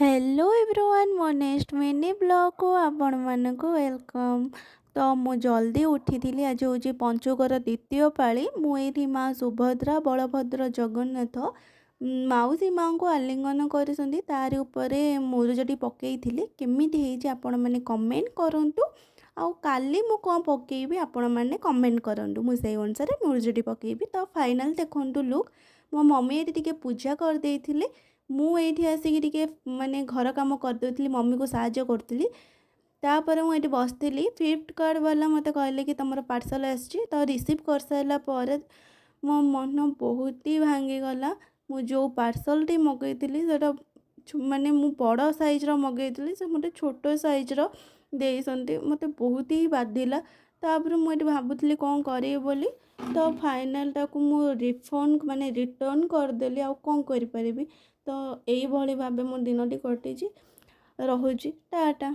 Hello everyone मो next mini blog को आपण मानक वेलकम। तो मु जल्दी उठी थी। आज हूँ पंचुकर द्वितीय पाली। मुझे माँ सुभद्रा बलभद्र जगन्नाथ माउसी माँ को आलिंगन कर तार उपरे मुरुजटी पकई केमी आपण मैंने कमेंट करूँ। आउ काली मु कौन पकेबी आपण मैंने कमेंट करूँ। मुझे अनुसार मुरुजटी पकेबी। तो फाइनाल देखूँ लुक मो मम्मी ये पूजा कर देथिले। मु एठी आसिक टिके माने घर काम करदे मम्मी को साहाଯ୍य करी। तापर मुझे बसती फ्लिपकार्ट वाला मत कहले कि तुम पार्सल आसी। तो रिसीव कर सारा पर मो मन बहुत ही भांगीगला। मु जो पार्सलटी मगैली से माने मु बड़ साइज मगैली से मत छोट साइज देते मत बहुत ही बाधिला। तापर मुझे भावुली कौन करी बोली। तो फाइनाल टाक मु रिफंड माने रिटर्न करदेली। आउ कौन करि परिबी। तो यही भाव मो दिन टी कटी। रहुची टाटा।